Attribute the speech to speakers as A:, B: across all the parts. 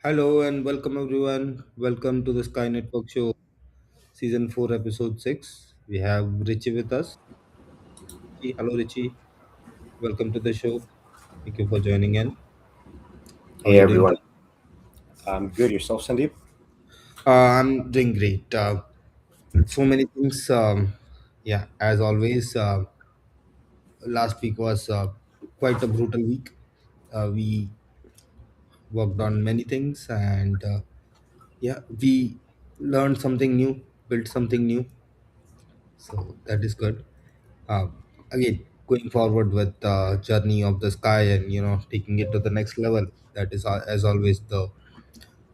A: Hello and welcome everyone. Welcome to the Sky Network Show, Season 4, Episode 6. We have Richie with us. Hello, Richie. Welcome to the show. Thank you for joining in. How are
B: Hey
A: you doing
B: everyone,
A: today?
B: good yourself, Sandeep?
A: I'm doing great. So many things. Yeah, as always, last week was quite a brutal week. We worked on many things and yeah, we learned something new, built something new. So that is good. uh, Again, going forward with the journey of the sky and taking it to the next level, that is as always the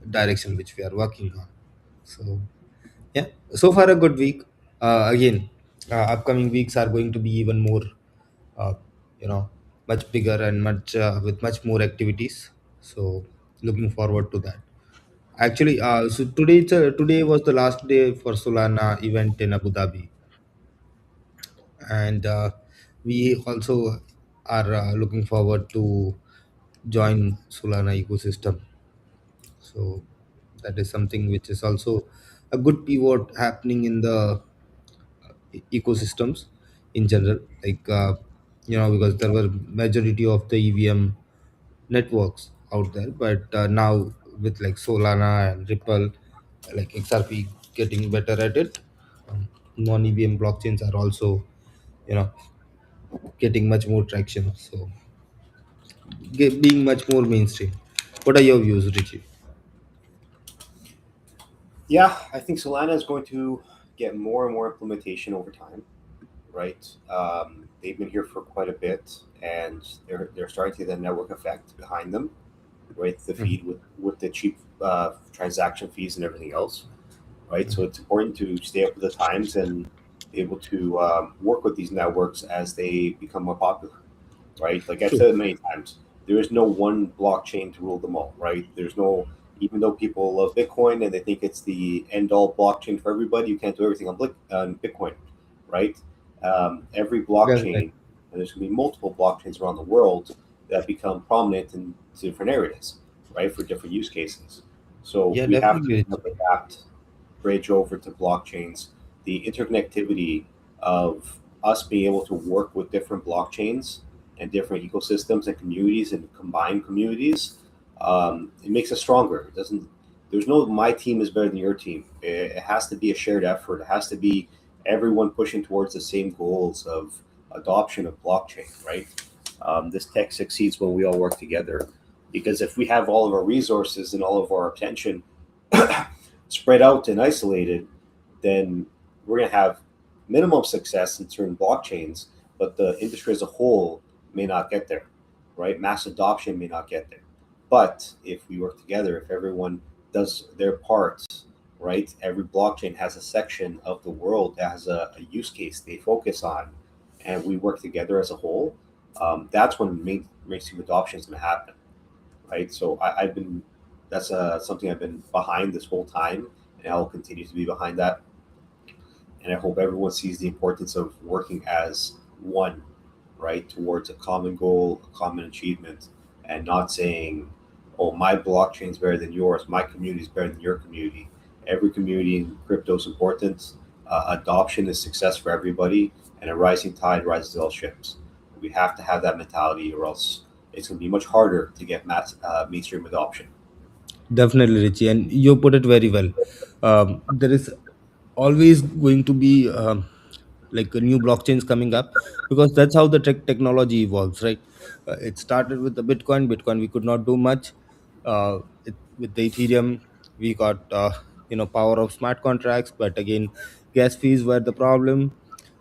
A: direction which we are working on. So yeah, so far a good week. Again, upcoming weeks are going to be even more uh, you know much bigger and much with much more activities. So looking forward to that. Actually, so today was the last day for Solana event in Abu Dhabi, and we also are looking forward to join Solana ecosystem. So that is something which is also a good pivot happening in the ecosystems in general. Like because there were majority of the EVM networks out there, but now with like Solana and Ripple, like XRP getting better at it, non EVM blockchains are also you know getting much more traction. So being much more mainstream. What are your views, Richie?
B: Yeah, I think Solana is going to get more and more implementation over time, right? They've been here for quite a bit, and they're starting to get the network effect behind them, right? The
A: Mhm.
B: feed with the cheap transaction fees and everything else, right? So
A: Mhm.
B: it's important to stay up with the times and be able to work with these networks as they become more popular, right? Like I've
A: True.
B: said it many times, there is no one blockchain to rule them all, right? There's no, even though people love Bitcoin and they think it's the end all blockchain for everybody, you can't do everything on Bitcoin, right? Every
A: That's right.
B: blockchain, and there's going to be multiple blockchains around the world that become prominent in different areas, right, for different use cases. So
A: Yeah,
B: we have to
A: definitely,
B: kind of
A: Richie.
B: adapt, bridge over to blockchains, the interconnectivity of us being able to work with different blockchains and different ecosystems and communities and combined communities, it makes us stronger. It doesn't. There's no my team is better than your team. It has to be a shared effort. It has to be everyone pushing towards the same goals of adoption of blockchain. Right. This tech succeeds when we all work together. Because if we have all of our resources and all of our attention spread out and isolated, then we're going to have minimum success in certain blockchains, but the industry as a whole may not get there, right? Mass adoption may not get there. But if we work together, if everyone does their parts, right? Every blockchain has a section of the world that has a use case they focus on, and we work together as a whole. That's when mainstream adoption is going to happen, right? So I've been that's something I've been behind this whole time, and I'll continue to be behind that. And I hope everyone sees the importance of working as one, right, towards a common goal, a common achievement, and not saying, "Oh, my blockchain is better than yours. My community is better than your community." Every community in crypto is important. Adoption is success for everybody, and a rising tide rises all ships. We have to have that mentality, or else it's going to be much harder to get mainstream adoption.
A: Definitely, Richie, and you put it very well. There is always going to be like new blockchains coming up because that's how the technology evolves, right? It started with the Bitcoin. Bitcoin, we could not do much. With the Ethereum, we got power of smart contracts, but again, gas fees were the problem.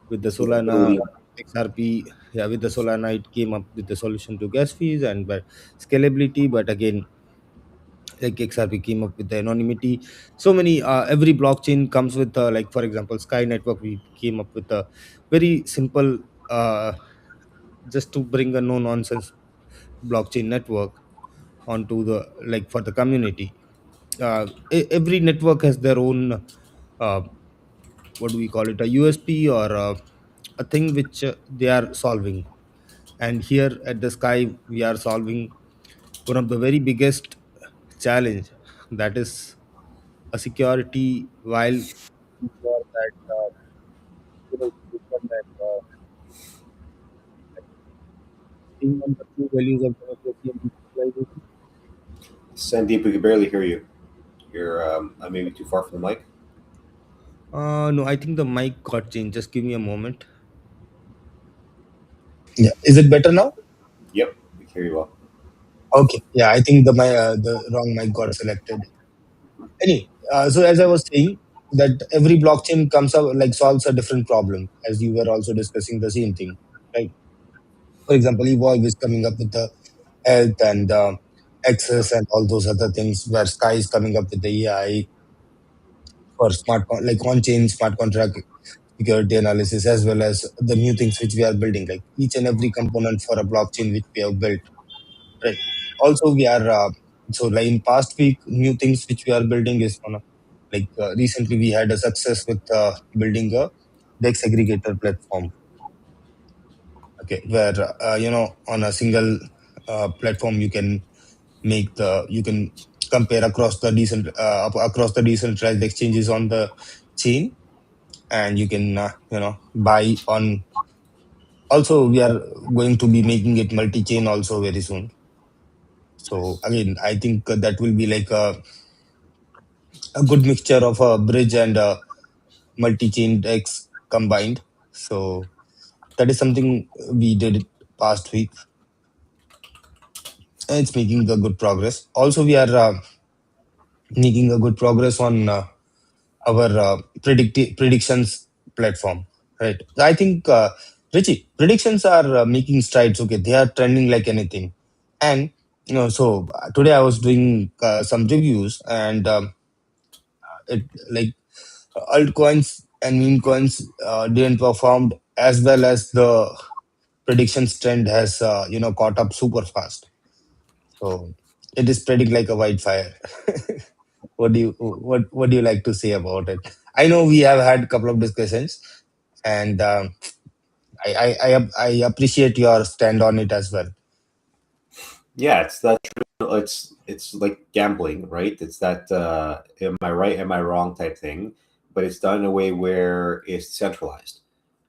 A: With the Solana
B: Scalability.
A: XRP, yeah, with the Solana, it came up with the solution to gas fees and but scalability. But again, like XRP came up with the anonymity. So many every blockchain comes with like for example Sky Network. We came up with a very simple uh, just to bring a no nonsense blockchain network onto the like for the community. Every network has their own uh, what do we call it, a USP or a thing which they are solving. And here at the Sky we are solving one of the very biggest challenge. That is a security while ensure that system that being on the true values of democracy and decentralization.
B: Sandeep, we can barely hear you. You're maybe too far from the mic.
A: No, I think the mic got changed. Just give me a moment.
C: Yeah. Is it better now?
B: Yep, we can hear you well.
C: Okay. Yeah, I think the wrong mic got selected. Anyway, so as I was saying, that every blockchain comes up like solves a different problem, as you were also discussing the same thing, right? For example, Evolve is coming up with the health and access and all those other things, where Sky is coming up with the AI for like on-chain smart contract security analysis, as well as the new things which we are building, like each and every component for a blockchain which we have built. Right. Also, we are so like in past week, new things which we are building is on a, like recently we had a success with building a Dex aggregator platform. Okay, where on a single platform you can compare across the decentralized exchanges on the chain, and you can buy on. Also, we are going to be making it multi-chain also very soon. So again, I think that will be like a good mixture of a bridge and a multi-chain X combined. So that is something we did past week. And it's making a good progress. Also, we are making a good progress on our predictions platform. Right. I think Richie, predictions are making strides. Okay, they are trending like anything. And so today I was doing some reviews, and it like altcoins and meme coins didn't perform as well as the predictions trend has caught up super fast. So it is spreading like a wildfire. What do you like to say about it? I know we have had a couple of discussions, and I appreciate your stand on it as well.
B: Yeah, it's that. It's like gambling, right? It's that am I right, am I wrong type thing, but it's done in a way where it's centralized,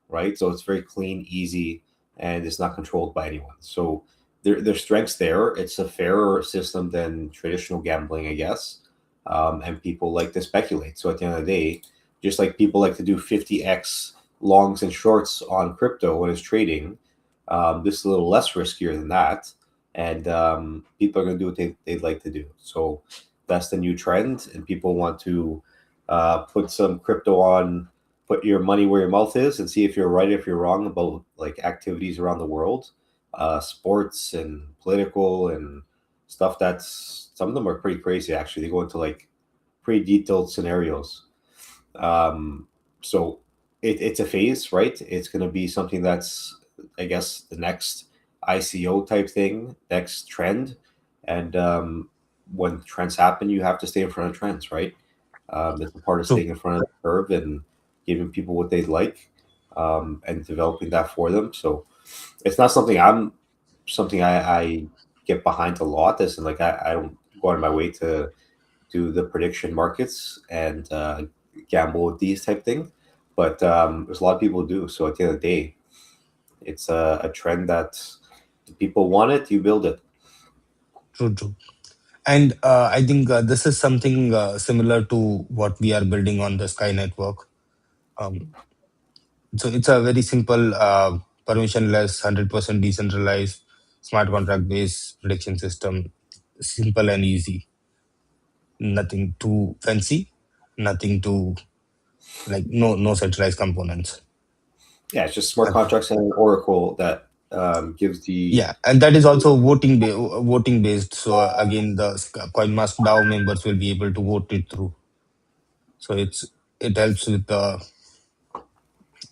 B: right? So it's very clean, easy, and it's not controlled by anyone. So there's strengths there. It's a fairer system than traditional gambling, I guess. And people like to speculate. So at the end of the day, just like people like to do 50x longs and shorts on crypto when it's trading, this is a little less riskier than that. And people are going to do what they'd like to do. So that's the new trend. And people want to put some crypto on, put your money where your mouth is, and see if you're right, if you're wrong about like activities around the world, sports and political and stuff. That's some of them are pretty crazy. Actually, they go into like pretty detailed scenarios. So it's a phase, right? It's going to be something that's, I guess, the next ICO type thing, next trend. And when trends happen, you have to stay in front of trends, right? That's a part of
C: True,
B: staying in front of the curve and giving people what they'd like, and developing that for them. So it's not something I get behind a lot. This and like I don't go out of my way to do the prediction markets and gamble with these type thing, but there's a lot of people who do. So at the end of the day, it's a trend that people want it, you build it.
C: true, true. And I think this is something similar to what we are building on the Sky network. Um, so it's a very simple, permissionless, 100% decentralized, smart contract based prediction system. Simple and easy. Nothing too fancy. Nothing too like no centralized components.
B: Yeah, it's just smart
C: Okay.
B: contracts and an oracle that gives the.
C: Yeah, and that is also voting based. So again, the CoinMask DAO members will be able to vote it through. So it helps with the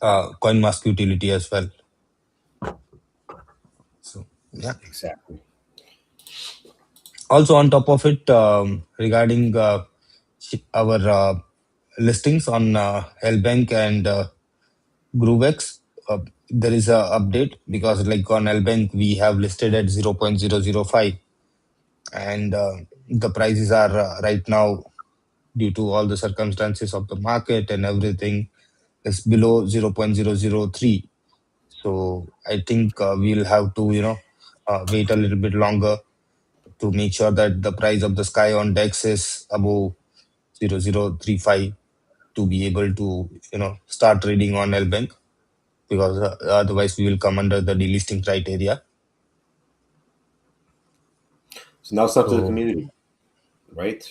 C: CoinMask utility as well. So yeah.
B: Exactly.
C: Also on top of it, regarding our listings on Hellbank and GrooveX, there is a update because like on Hellbank we have listed at 0.005, and the prices are right now, due to all the circumstances of the market and everything, is below 0.003. So I think we'll have to, wait a little bit longer to make sure that the price of the sky on DEX is above 0035 to be able to, start trading on LBank, because otherwise we will come under the delisting criteria.
B: So now it's up to the
C: So
B: community, right?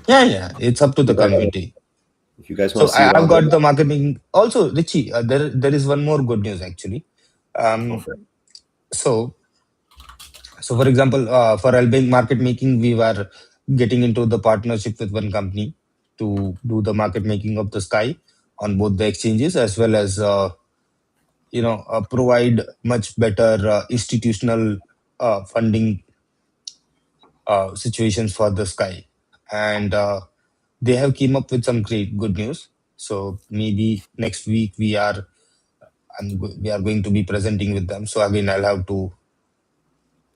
C: yeah, yeah, it's up to the
B: But
C: community.
B: if you guys want
C: So
B: to see it
C: I've
B: on there,
C: got the marketing also, Richie. There is one more good news actually.
B: go
C: Um,
B: for it.
C: so for example, for Albank market making, we were getting into the partnership with one company to do the market making of the Sky on both the exchanges, as well as provide much better institutional funding situations for the Sky. And they have came up with some great good news. So maybe next week we are going to be presenting with them. So again, I'll have to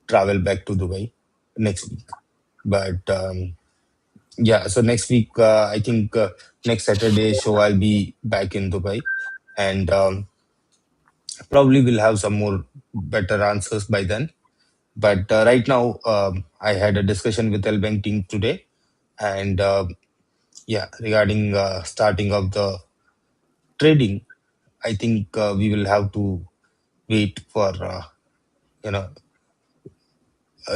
C: travel back to Dubai next week. But yeah, so next week, I think next Saturday show I'll be back in Dubai, and probably we'll have some more better answers by then. But right now, I had a discussion with Elbank team today, and yeah, regarding starting of the trading, I think we will have to wait for you know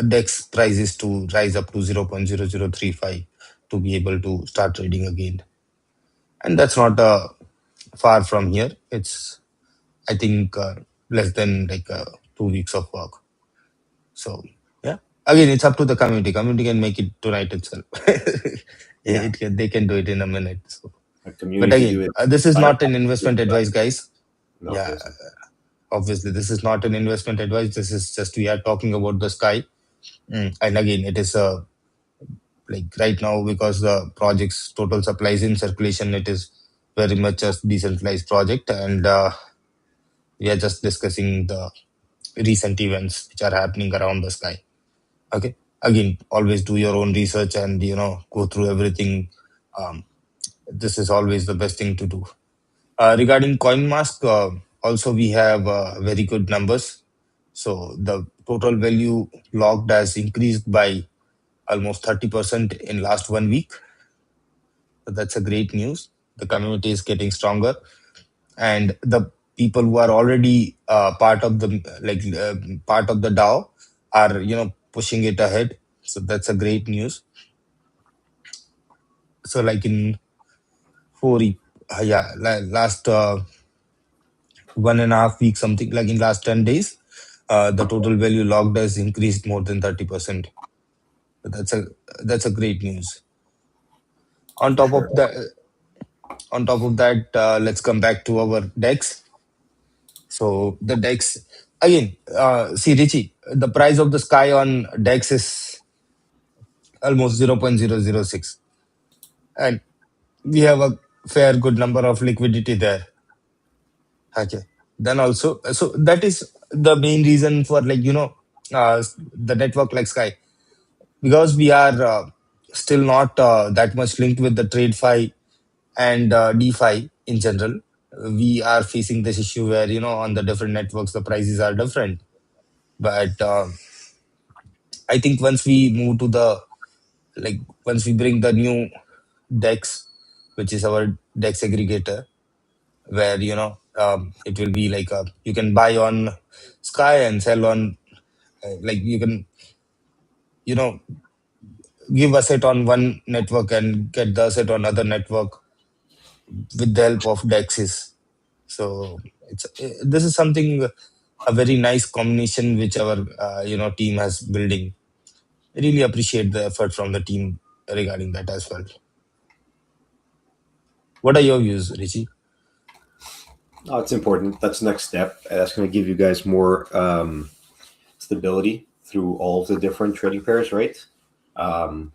C: DEX prices to rise up to 0.0035 to be able to start trading again. And that's not far from here. It's, I think, less than like 2 weeks of work. So yeah, again, it's up to the community. Community can make it tonight itself.
B: Yeah,
C: They can do it in a minute. So,
B: a
C: but
B: community could do
C: again,
B: it.
C: this is
B: By
C: not an investment advice, guys.
B: no, it
C: Yeah,
B: isn't.
C: obviously, this is not an investment advice. This is just we are talking about the sky. And again, it is like right now, because the project's total supplies in circulation, it is very much a decentralized project, and we are just discussing the recent events which are happening around the sky. Okay, again, always do your own research and go through everything. um, this is always the best thing to do. Regarding CoinMask, also we have very good numbers. So the total value logged has increased by almost 30% in last 1 week. So that's a great news. The community is getting stronger, and the people who are already part of the part of the DAO are pushing it ahead. So that's a great news. So like in last 1.5 weeks, something like in last 10 days, the total value logged has increased more than 30%. So that's a great news. On
B: For
C: top of
B: sure.
C: that, let's come back to our DEX. So the DEX again, see Richie, the price of the sky on DEX is almost 0.006, and we have a fair good number of liquidity there. Okay. Then also, so that is the main reason for the network like Sky, because we are still not that much linked with the TradeFi and DeFi in general. We are facing this issue where on the different networks the prices are different. But I think once we move to the once we bring the new DEX, which is our DEX aggregator, where it will be like you can buy on Sky and sell on you can you know give asset on one network and get the asset on other network with the help of DEXs. So this is something, a very nice combination which our team has building. I really appreciate the effort from the team regarding that as well. What are your views, Richie?
B: Oh, it's important. That's the next step. That's going to give you guys more stability through all of the different trading pairs, right? Um,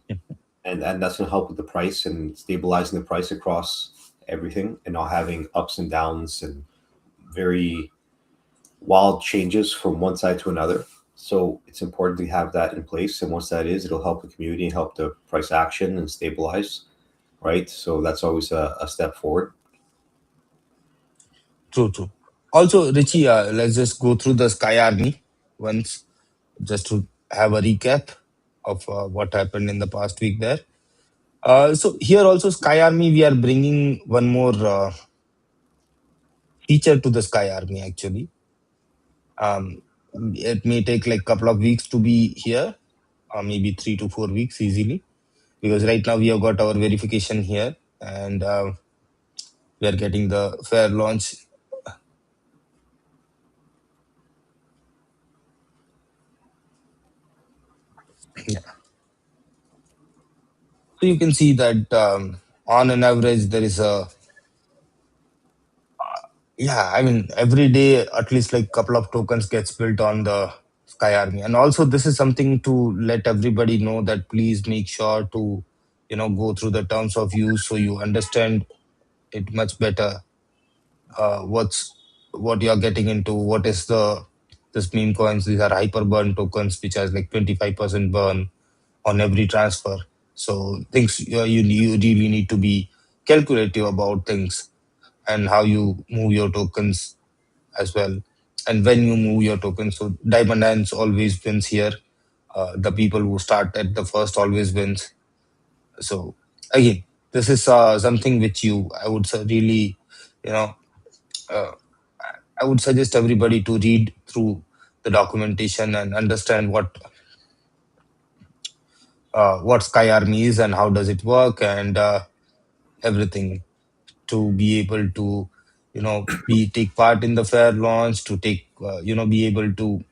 B: and that's going to help with the price and stabilizing the price across everything, and not having ups and downs and very wild changes from one side to another. So it's important to have that in place. And once that is, it'll help the community, help the price action and stabilize, right? So that's always a step forward.
C: True, true. Also, Richie, let's just go through the Sky Army once, just to have a recap of what happened in the past week there. So here also Sky Army, we are bringing one more feature to the Sky Army. Actually, it may take like couple of weeks to be here, maybe 3 to 4 weeks easily, because right now we have got our verification here, and we are getting the fair launch. Yeah. So you can see that on an average there is a, yeah, I mean, every day at least like couple of tokens gets built on the Sky Army. And also this is something to let everybody know that please make sure to, go through the terms of use so you understand it much better. What you're getting into, what is this meme coins, these are hyper burn tokens which has like 25% burn on every transfer. So things you really need to be calculative about things and how you move your tokens as well. And when you move your tokens, so diamond hands always wins here. The people who start at the first always wins. So again, this is something which I would really, you know, uh, I would suggest everybody to read through the documentation and understand what Sky Army is and how does it work, and everything, to be able to be take part in the fair launch, to take be able to.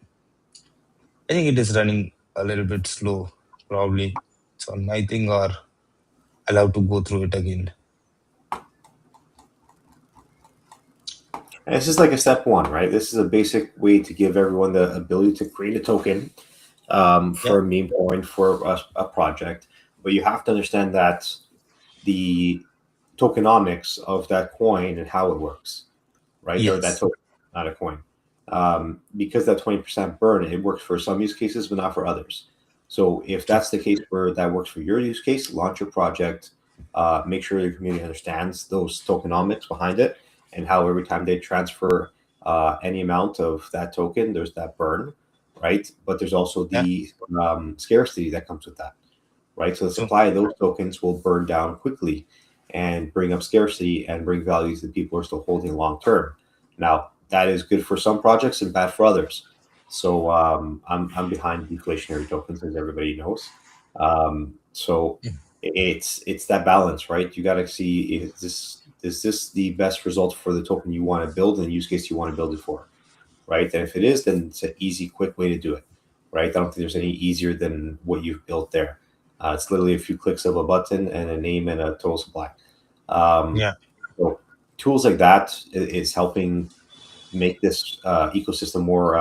C: I think it is running a little bit slow. Probably it's on my thing, or I'll have to go through it again.
B: And it's just like a step one, right? This is a basic way to give everyone the ability to create a token
C: Yeah.
B: for a meme coin for a project. But you have to understand that the tokenomics of that coin and how it works, right? Or that
C: Yes.
B: token, not a coin. Because that 20% burn, it works for some use cases, but not for others. So if
C: True.
B: that's the case where that works for your use case, launch your project, make sure your community understands those tokenomics behind it and how every time they transfer any amount of that token, there's that burn, right? But there's also
C: Yeah.
B: the scarcity that comes with that, right? So the
C: True.
B: supply of those tokens will burn down quickly and bring up scarcity and bring values that people are still holding long term. Now, that is good for some projects and bad for others. So I'm behind deflationary tokens, as everybody knows. So
C: Mm.
B: it's that balance, right? You got to see, is this the best result for the token you want to build and the use case you want to build it for, right? And if it is, then it's an easy, quick way to do it, right? I don't think there's any easier than what you've built there. It's literally a few clicks of a button and a name and a total supply. Um,
C: Yeah.
B: so tools like that is helping make this ecosystem more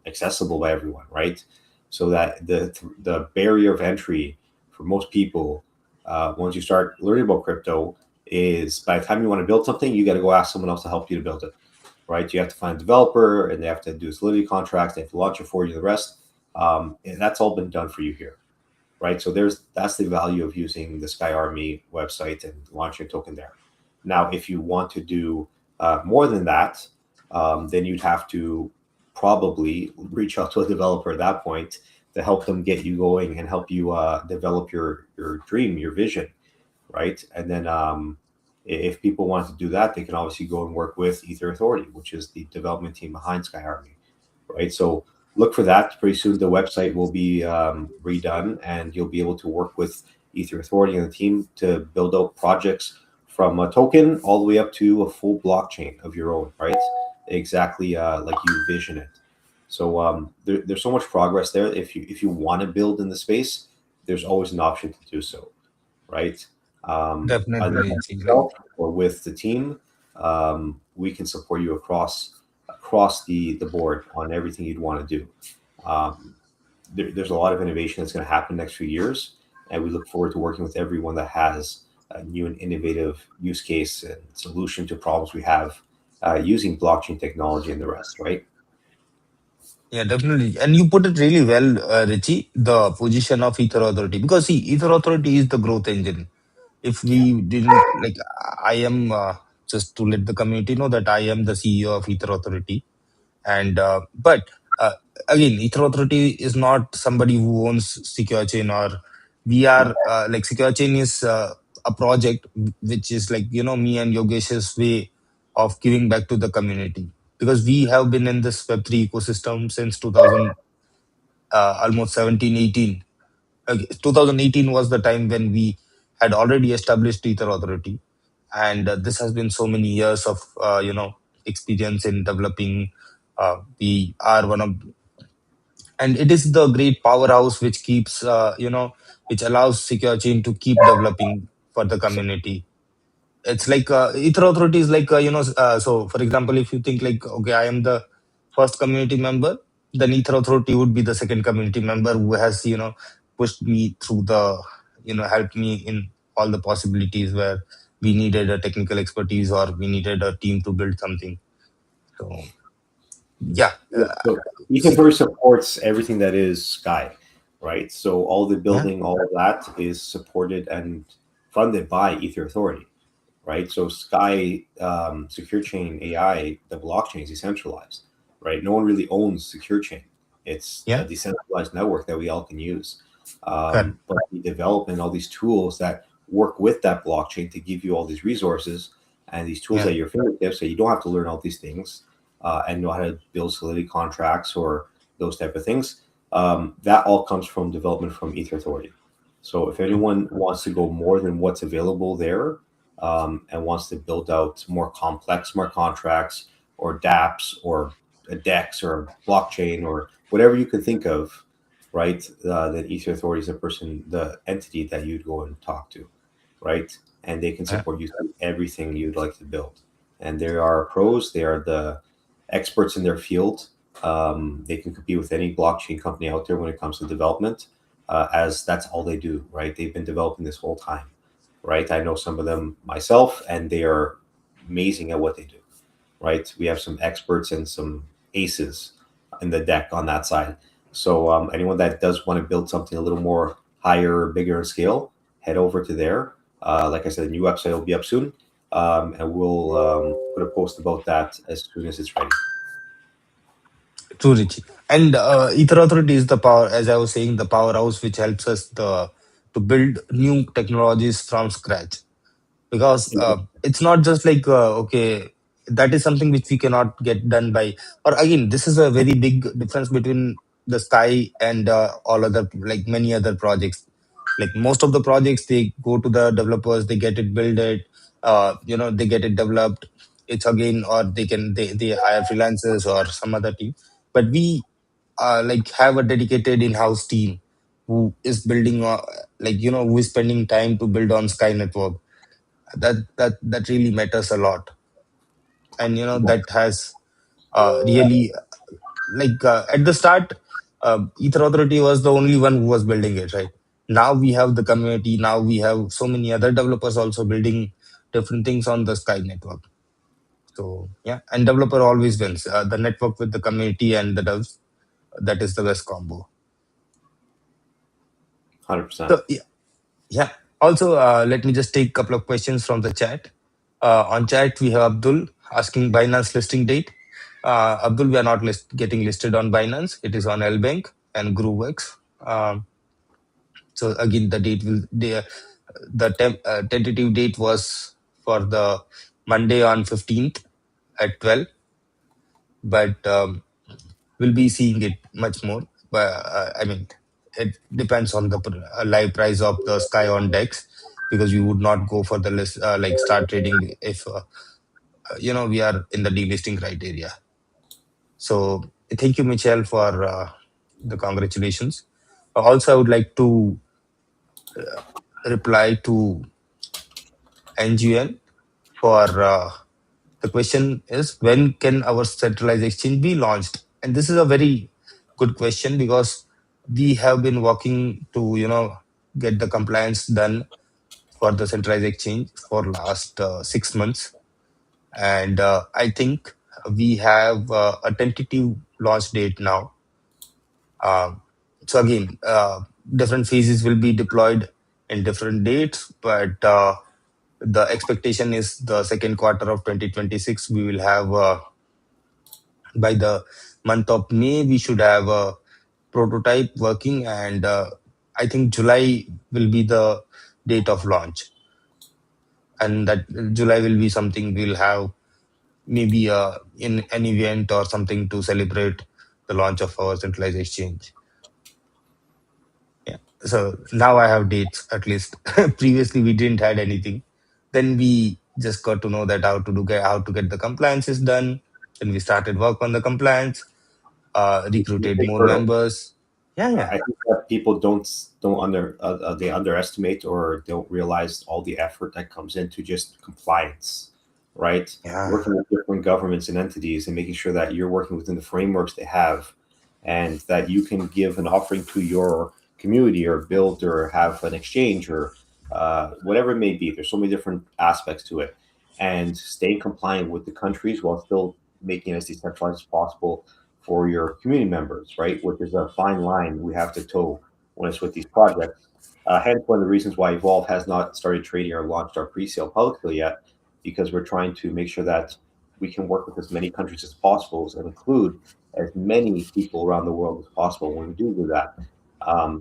B: accessible by everyone, right? So that the barrier of entry for most people, once you start learning about crypto, is by the time you want to build something, you got to go ask someone else to help you to build it, right? You have to find a developer, and they have to do solidity contracts. They have to launch it for you. The rest, and that's all been done for you here, right? So that's the value of using the Sky Army website and launching a token there. Now, if you want to do more than that, then you'd have to probably reach out to a developer at that point to help them get you going and help you develop your dream, your vision, right? And then if people want to do that, they can obviously go and work with Ether Authority, which is the development team behind Sky Army, right? So look for that. Pretty soon, the website will be redone, and you'll be able to work with Ether Authority and the team to build out projects from a token all the way up to a full blockchain of your own, right? Exactly like you vision it. So there's so much progress there. If you want to build in the space, there's always an option to do so, right?
C: Definitely,
B: Either by
C: Richie. Like,
B: yourself or with the team, we can support you across the board on everything you'd want to do. Um, there's a lot of innovation that's going to happen next few years, and we look forward to working with everyone that has a new and innovative use case and solution to problems we have using blockchain technology and the rest, right?
C: Yeah, definitely. And you put it really well, Richie, the position of Ether Authority. Because see, Ether Authority is the growth engine. If we didn't, like, I am, just to let the community know that I am the CEO of Ether Authority. And, but again, Ether Authority is not somebody who owns Secure Chain, or we are, like, Secure Chain is a project which is like, me and Yogesh's way of giving back to the community, because we have been in this Web3 ecosystem since 2000, almost 17, 18. 2018 was the time when we had already established Ether Authority. And this has been so many years of, experience in developing. We are one of, and it is the great powerhouse which keeps, which allows Secure Chain to keep developing for the community. It's like, Ether Authority is like, so for example, if you think like, okay, I am the first community member, then Ether Authority would be the second community member who has, pushed me through the, helped me in all the possibilities where we needed a technical expertise or we needed a team to build something. So yeah,
B: Yeah, so
C: see,
B: Etherverse supports everything that is SCAI, right? So all the
C: yeah,
B: building, all of that is supported and funded by Ether Authority, right? So Sky Secure Chain AI, the blockchain is decentralized, right? No one really owns Secure Chain. It's a
C: yeah,
B: decentralized network that we all can use.
C: correct,
B: But we develop in all these tools that work with that blockchain to give you all these resources and these tools
C: yeah,
B: at your fingertips, so you don't have to learn all these things and know how to build Solidity contracts or those type of things. That all comes from development from Ether Authority. So if anyone wants to go more than what's available there, and wants to build out more complex smart contracts or dApps or a DEX or blockchain or whatever you can think of, right? Then Ether Authority is the person, the entity that you'd go and talk to, right? And they can
C: yeah,
B: support you through everything you'd like to build. And they are pros, they are the experts in their field. They can compete with any blockchain company out there when it comes to development, as that's all they do, right? They've been developing this whole time, right? I know some of them myself, and they are amazing at what they do, right? We have some experts and some aces in the deck on that side. So anyone that does want to build something a little more higher, bigger in scale, head over to there. Like I said, the new website will be up soon, and we'll put a post about that as soon as it's ready.
C: true, Richie. And Ether Authority is the power, as I was saying, the powerhouse which helps us to build new technologies from scratch. Because it's not just like, okay, that is something which we cannot get done by, or again, this is a very big difference between the Sky and all other, like many other projects. Like most of the projects, they go to the developers, they get it build it, they get it developed. It's again, or they hire freelancers or some other team. But we like have a dedicated in-house team who is building, like, who is spending time to build on Sky network. That really matters a lot. And that has really, like, at the start, Ether Authority was the only one who was building it, right? Now we have the community, now we have so many other developers also building different things on the Sky network. So yeah, and developer always wins, the network with the community and the devs, that is the best combo.
B: 100%.
C: So yeah. Also, let me just take a couple of questions from the chat. On chat, we have Abdul asking Binance listing date. Abdul, we are not getting listed on Binance. It is on LBank and GrooveX. So again, the tentative date was for the Monday on 15th at 12, but we'll be seeing it much more. But I mean, it depends on the live price of the Sky on Dex, because we would not go for the list, like start trading if we are in the delisting criteria. So thank you, Michelle, for the congratulations. Also, I would like to reply to NGN for the question is, when can our centralized exchange be launched? And this is a very good question, because we have been working to get the compliance done for the centralized exchange for last 6 months. And I think we have a tentative launch date now. Um, so again, different phases will be deployed in different dates, but the expectation is the second quarter of 2026. We will have by the month of May, we should have a prototype working, and I think July will be the date of launch, and that July will be something we'll have maybe in an event or something to celebrate the launch of our centralized exchange. Yeah. So now I have dates at least. Previously we didn't had anything. Then we just got to know that how to get the compliances done. Then we started work on the compliance,
B: It's a
C: recruited
B: big
C: more
B: hurdle.
C: members. Yeah, yeah,
B: I think that people don't they underestimate or don't realize all the effort that comes into just compliance, right?
C: yeah.
B: Working with different governments and entities and making sure that you're working within the frameworks they have, and that you can give an offering to your community or build or have an exchange or whatever it may be. There's so many different aspects to it, and staying compliant with the countries while still making it as decentralized as possible for your community members, right? Which is a fine line we have to toe when it's with these projects. Hence, one of the reasons why Evolve has not started trading or launched our pre-sale publicly yet, because we're trying to make sure that we can work with as many countries as possible and include as many people around the world as possible when we do that.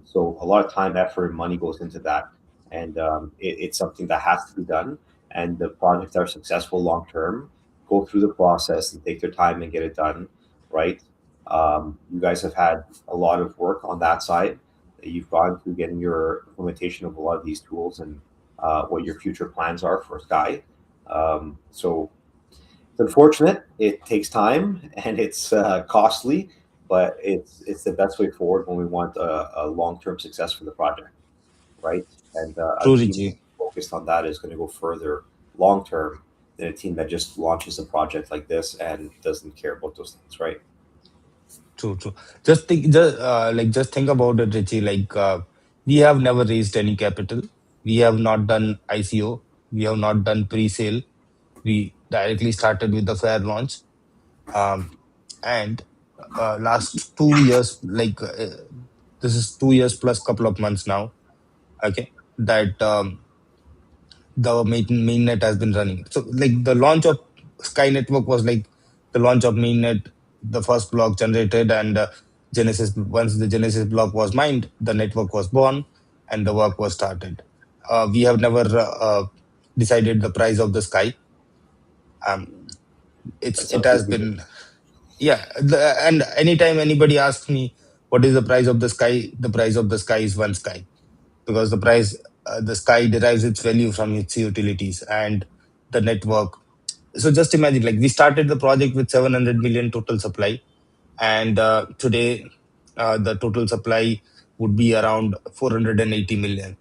B: So a lot of time, effort, and money goes into that, and it's something that has to be done. And the projects that are successful long term go through the process and take their time and get it done, right? You guys have had a lot of work on that side. You've gone through getting your implementation of a lot of these tools and what your future plans are for SCAI. So it's unfortunate. It takes time and it's costly, but it's the best way forward when we want a long term success for the project, right? And a
C: True,
B: team
C: Richie.
B: focused on that is going to go further long term than a team that just launches a project like this and doesn't care about those things, right?
C: True, true. Just think about it, Richie. We have never raised any capital. We have not done ICO. We have not done pre-sale. We directly started with the fair launch. Um, and last 2 years, this is 2 years plus couple of months now. Okay, that the mainnet has been running. So like the launch of Sky Network was like the launch of mainnet, the first block generated, and Genesis. Once the Genesis block was mined, the network was born, and the work was started. We have never decided the price of the Sky. Um,
B: That's
C: it
B: something
C: has
B: we do.
C: been, yeah. And anytime anybody asks me what is the price of the Sky, the price of the Sky is one Sky, because the Sky derives its value from its utilities and the network. So just imagine, like we started the project with 700 million total supply, and today the total supply would be around 480 million.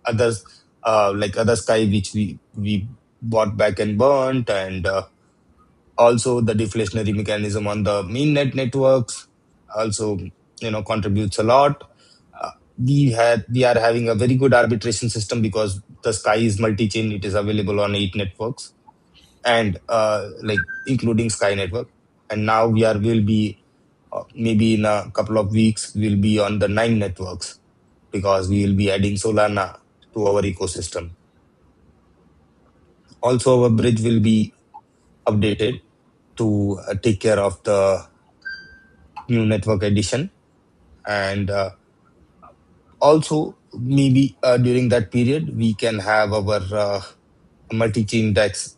C: Others, like other Sky, which we bought back and burnt, and also the deflationary mechanism on the mainnet networks also contributes a lot. We are having a very good arbitration system because the Sky is multi-chain. It is available on 8 networks, and like including Sky network. And now will be maybe in a couple of weeks we'll be on the 9 networks, because we will be adding Solana to our ecosystem. Also, our bridge will be updated to take care of the new network addition, and also maybe during that period we can have our multi-chain DEX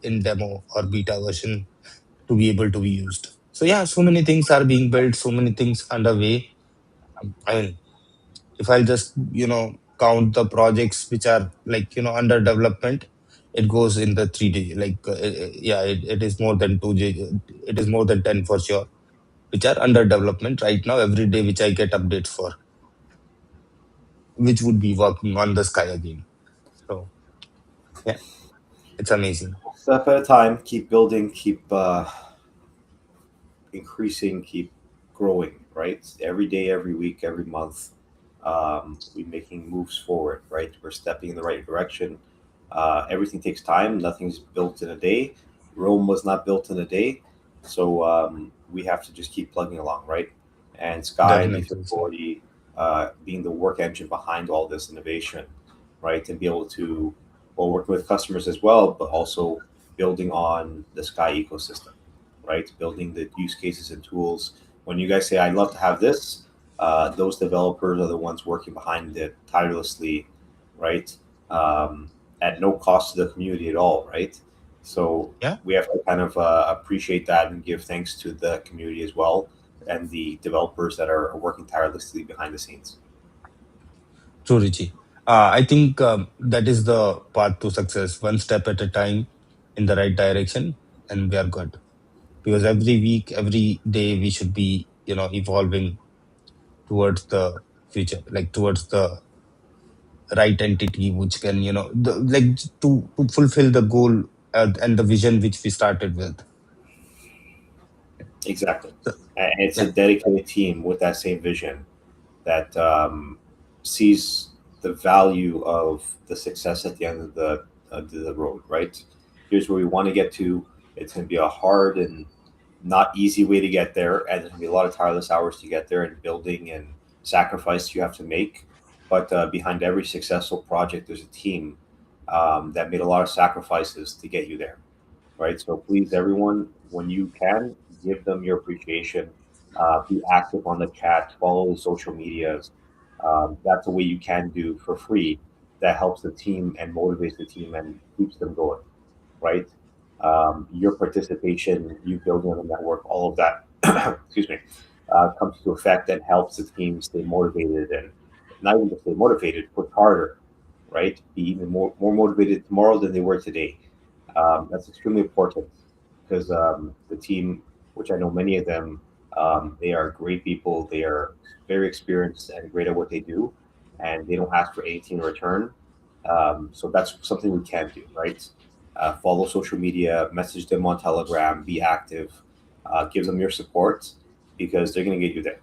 C: in demo or beta version to be able to be used. So yeah, so many things are being built, so many things underway. I mean, if I'll just count the projects which are like under development, it goes in the 3D. Yeah, it is more than 2J. It is more than 10 for sure, which are under development right now. Every day, which I get updates for, which would be working on the Sky again. So yeah, it's amazing.
B: Step at a time, keep building, keep increasing, keep growing, right? Every day, every week, every month, we're making moves forward, right? We're stepping in the right direction. Everything takes time. Nothing's built in a day. Rome was not built in a day. So we have to just keep plugging along, right? and SCAI and
C: Definitely,
B: Leaf
C: Richie.
B: Authority being the work engine behind all this innovation, right? And be able to, well, working with customers as well, but also building on the SCAI ecosystem, right? Building the use cases and tools. When you guys say, I'd love to have this, those developers are the ones working behind it tirelessly, right? Um, at no cost to the community at all, right? So
C: Yeah,
B: we have to kind of appreciate that and give thanks to the community as well and the developers that are working tirelessly behind the scenes.
C: true, Richie. I think that is the path to success, one step at a time in the right direction, and we are good. Because every week, every day, we should be, evolving towards the future, like towards the right entity, which can, like to fulfill the goal and the vision which we started with.
B: Exactly.
C: So,
B: And it's a
C: yeah,
B: dedicated team with that same vision that sees the value of the success at the end of the road, right? Here's where we want to get to. It's going to be a hard and not easy way to get there, and there's going to be a lot of tireless hours to get there and building and sacrifice you have to make. But behind every successful project, there's a team that made a lot of sacrifices to get you there, right? So please, everyone, when you can, give them your appreciation. Be active on the chat, follow the social medias. That's a way you can do for free. That helps the team and motivates the team and keeps them going, right? Your participation, you building on the network, all of that, excuse me, comes to effect and helps the team stay motivated and not even to stay motivated, push harder, right? Be even more motivated tomorrow than they were today. That's extremely important because the team, which I know many of them, they are great people. They are very experienced and great at what they do, and they don't ask for anything in return. So that's something we can do, right? Follow social media, message them on Telegram, be active, give them your support because they're going to get you there.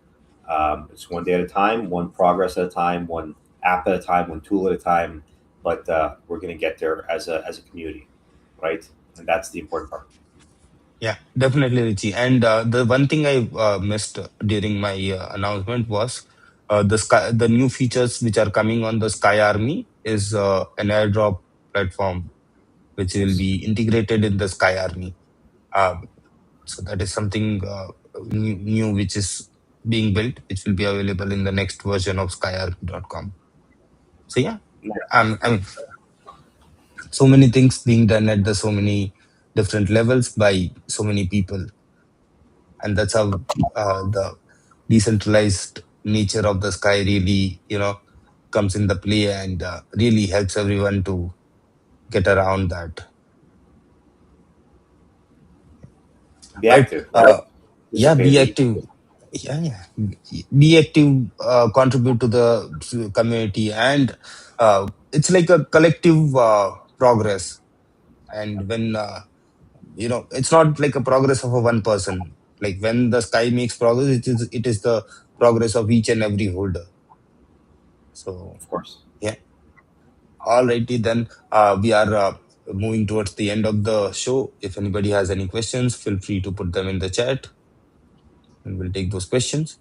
B: It's one day at a time, one progress at a time, one app at a time, one tool at a time. But we're going to get there as a community, right? And that's the important part.
C: yeah, definitely, Richie. And the one thing I missed during my announcement was the new features which are coming on the Sky Army is an airdrop platform which will
B: Yes.
C: be integrated in the Sky Army. Um, so that is something new which is being built, which will be available in the next version of skyarmy.com. So yeah,
B: Nice.
C: I mean, so many things being done at the so many different levels by so many people, and that's how the decentralized nature of the Sky really, comes in the play and really helps everyone to get around that.
B: Be
C: Right?
B: active, right?
C: Yeah,
B: Participate in
C: be
B: the
C: active.
B: ecosystem.
C: Yeah, yeah. Be active, contribute to the community, and it's like a collective progress. And when it's not like a progress of a one person. Like when the Sky makes progress, it is the progress of each and every holder. So
B: Of course.
C: yeah, alrighty then. We are moving towards the end of the show. If anybody has any questions, feel free to put them in the chat, and we'll take those questions.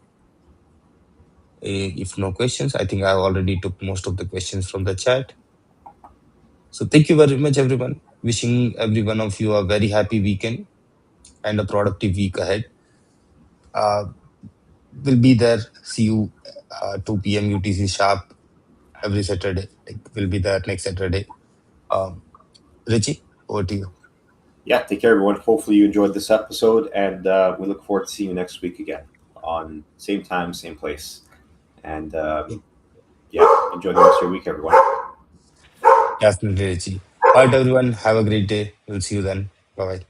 C: If no questions, I think I already took most of the questions from the chat. So thank you very much, everyone. Wishing every one of you a very happy weekend and a productive week ahead. Uh, we'll be there. See you 2 p.m. UTC sharp every Saturday. Like we'll be there next Saturday. Um, Richie, over to you.
B: Yeah, take care, everyone. Hopefully, you enjoyed this episode, and we look forward to seeing you next week again on same time, same place. And yeah, enjoy the rest of your week, everyone.
C: Definitely, Richie. All right, everyone. Have a great day. We'll see you then. Bye bye.